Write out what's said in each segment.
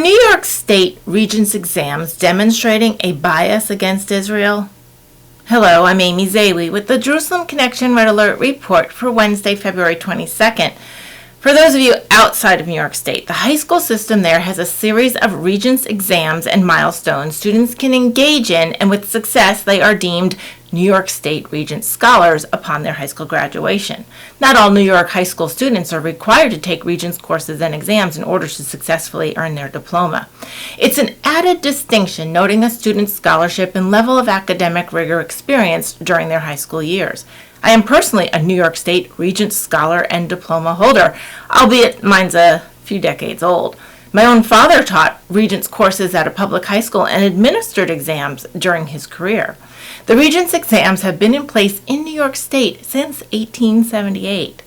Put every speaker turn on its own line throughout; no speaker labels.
Are New York State Regents exams demonstrating a bias against Israel? Hello, I'm Amy Zawi with the Jerusalem Connection Red Alert Report for Wednesday, February 22nd. For those of you outside of New York State, the high school system there has a series of Regents exams and milestones students can engage in, and with success they are deemed New York State Regents Scholars upon their high school graduation. Not all New York high school students are required to take Regents courses and exams in order to successfully earn their diploma. It's an added distinction noting a student's scholarship and level of academic rigor experienced during their high school years. I am personally a New York State Regents Scholar and Diploma holder, albeit mine's a few decades old. My own father taught Regents courses at a public high school and administered exams during his career. The Regents exams have been in place in New York State since 1878.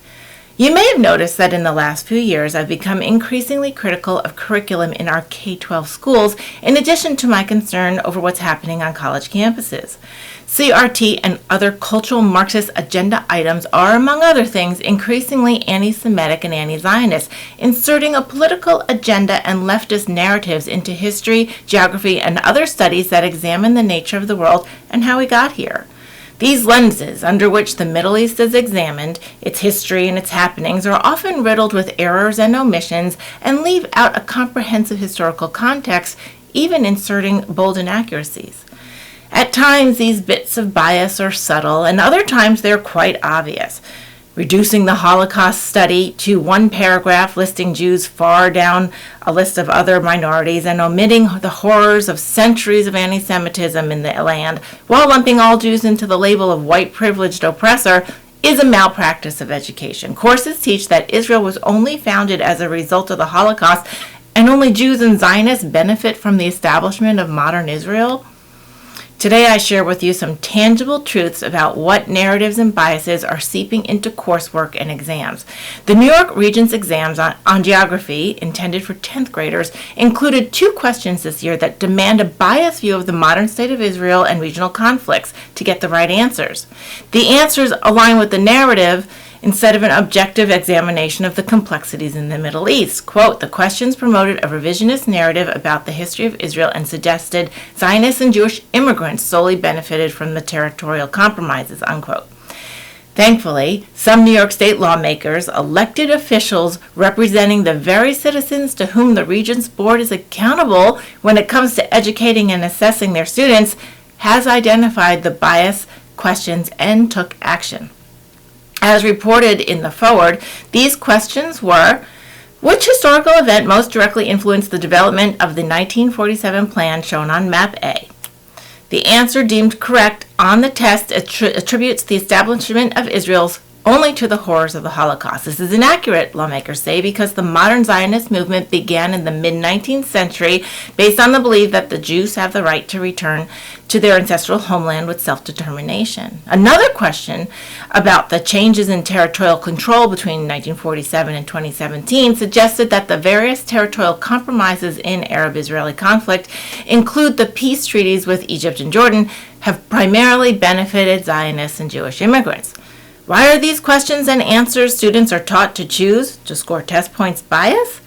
You may have noticed that in the last few years I've become increasingly critical of curriculum in our K-12 schools, in addition to my concern over what's happening on college campuses. CRT and other cultural-Marxist agenda items are, among other things, increasingly anti-Semitic and anti-Zionist, inserting a political agenda and leftist narratives into history, geography, and other studies that examine the nature of the world and how we got here. These lenses, under which the Middle East is examined, its history and its happenings, are often riddled with errors and omissions and leave out a comprehensive historical context, even inserting bold inaccuracies. At times, these bits of bias are subtle, and other times they're quite obvious. Reducing the Holocaust study to one paragraph listing Jews far down a list of other minorities and omitting the horrors of centuries of anti-Semitism in the land, while lumping all Jews into the label of white privileged oppressor, is a malpractice of education. Courses teach that Israel was only founded as a result of the Holocaust, and only Jews and Zionists benefit from the establishment of modern Israel. Today I share with you some tangible truths about what narratives and biases are seeping into coursework and exams. The New York Regents exams on geography, intended for 10th graders, included 2 questions this year that demand a biased view of the modern state of Israel and regional conflicts to get the right answers. The answers align with the narrative instead of an objective examination of the complexities in the Middle East. Quote, the questions promoted a revisionist narrative about the history of Israel and suggested Zionists and Jewish immigrants solely benefited from the territorial compromises, unquote. Thankfully, some New York State lawmakers, elected officials representing the very citizens to whom the Regents Board is accountable when it comes to educating and assessing their students, has identified the bias questions and took action. As reported in the forward, these questions were: which historical event most directly influenced the development of the 1947 plan shown on Map A? The answer deemed correct on the test attributes the establishment of Israel's only to the horrors of the Holocaust. This is inaccurate, lawmakers say, because the modern Zionist movement began in the mid-19th century based on the belief that the Jews have the right to return to their ancestral homeland with self-determination. Another question about the changes in territorial control between 1947 and 2017 suggested that the various territorial compromises in Arab-Israeli conflict include the peace treaties with Egypt and Jordan have primarily benefited Zionists and Jewish immigrants. Why are these questions and answers students are taught to choose to score test points bias?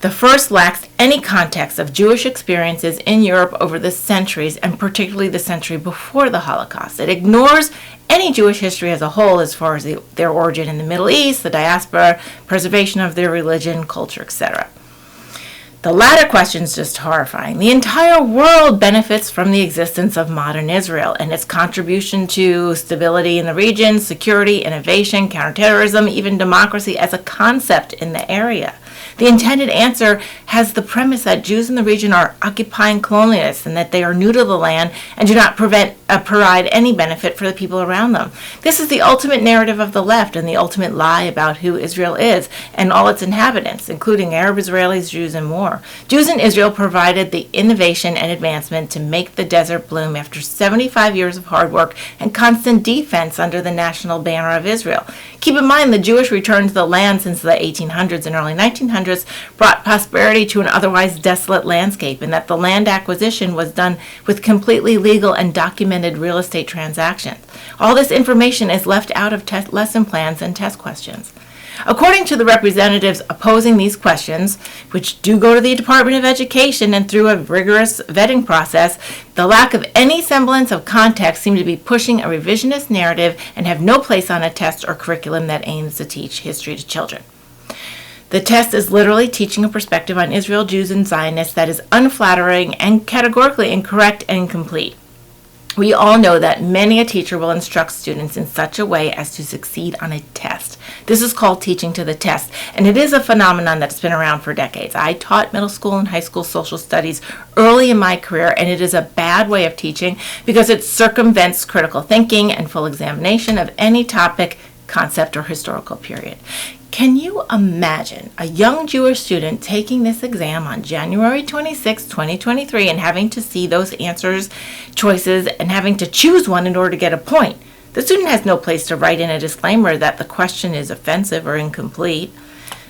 The first lacks any context of Jewish experiences in Europe over the centuries, and particularly the century before the Holocaust. It ignores any Jewish history as a whole as far as their origin in the Middle East, the diaspora, preservation of their religion, culture, etc. The latter question is just horrifying. The entire world benefits from the existence of modern Israel and its contribution to stability in the region, security, innovation, counterterrorism, even democracy as a concept in the area. The intended answer has the premise that Jews in the region are occupying colonialists and that they are new to the land and do not provide any benefit for the people around them. This is the ultimate narrative of the left and the ultimate lie about who Israel is and all its inhabitants, including Arab Israelis, Jews, and more. Jews in Israel provided the innovation and advancement to make the desert bloom after 75 years of hard work and constant defense under the national banner of Israel. Keep in mind the Jewish return to the land since the 1800s and early 1900s brought prosperity to an otherwise desolate landscape, and that the land acquisition was done with completely legal and documented real estate transactions. All this information is left out of lesson plans and test questions. According to the representatives opposing these questions, which do go to the Department of Education and through a rigorous vetting process, the lack of any semblance of context seem to be pushing a revisionist narrative and have no place on a test or curriculum that aims to teach history to children. The test is literally teaching a perspective on Israel, Jews, and Zionists that is unflattering and categorically incorrect and incomplete. We all know that many a teacher will instruct students in such a way as to succeed on a test. This is called teaching to the test, and it is a phenomenon that's been around for decades. I taught middle school and high school social studies early in my career, and it is a bad way of teaching because it circumvents critical thinking and full examination of any topic, concept, or historical period. Can you imagine a young Jewish student taking this exam on January 26, 2023 and having to see those answers, choices, and having to choose one in order to get a point? The student has no place to write in a disclaimer that the question is offensive or incomplete.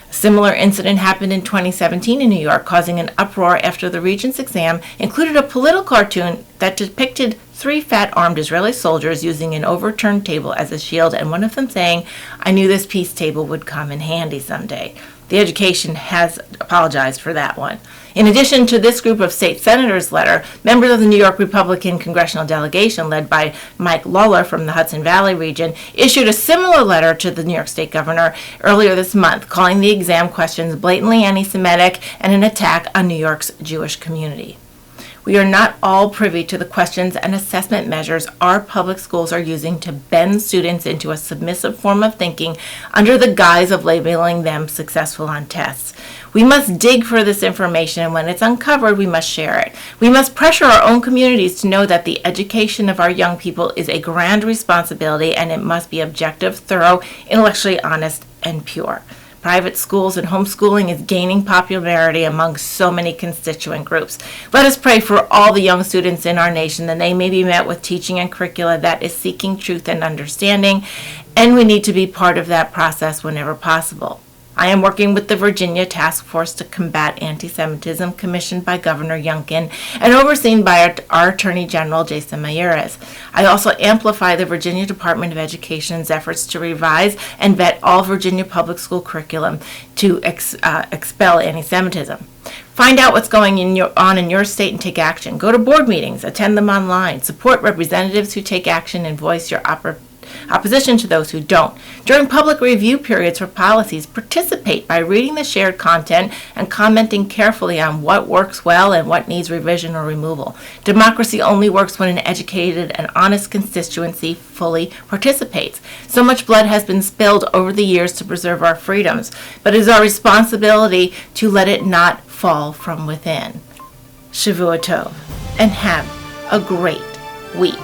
A similar incident happened in 2017 in New York, causing an uproar after the Regents exam included a political cartoon that depicted 3 fat-armed Israeli soldiers using an overturned table as a shield, and one of them saying, "I knew this peace table would come in handy someday." The education has apologized for that one. In addition to this group of state senators' letter, members of the New York Republican congressional delegation, led by Mike Lawler from the Hudson Valley region, issued a similar letter to the New York State governor earlier this month, calling the exam questions blatantly anti-Semitic and an attack on New York's Jewish community. We are not all privy to the questions and assessment measures our public schools are using to bend students into a submissive form of thinking under the guise of labeling them successful on tests. We must dig for this information, and when it's uncovered, we must share it. We must pressure our own communities to know that the education of our young people is a grand responsibility, and it must be objective, thorough, intellectually honest, and pure. Private schools and homeschooling is gaining popularity among so many constituent groups. Let us pray for all the young students in our nation that they may be met with teaching and curricula that is seeking truth and understanding, and we need to be part of that process whenever possible. I am working with the Virginia Task Force to Combat Anti-Semitism, commissioned by Governor Youngkin and overseen by our Attorney General, Jason Mayeres. I also amplify the Virginia Department of Education's efforts to revise and vet all Virginia public school curriculum to expel anti-Semitism. Find out what's going on in your state and take action. Go to board meetings, attend them online, support representatives who take action, and voice your opposition to those who don't. During public review periods for policies, participate by reading the shared content and commenting carefully on what works well and what needs revision or removal. Democracy only works when an educated and honest constituency fully participates. So much blood has been spilled over the years to preserve our freedoms, but it is our responsibility to let it not fall from within. Shavua Tov, and have a great week.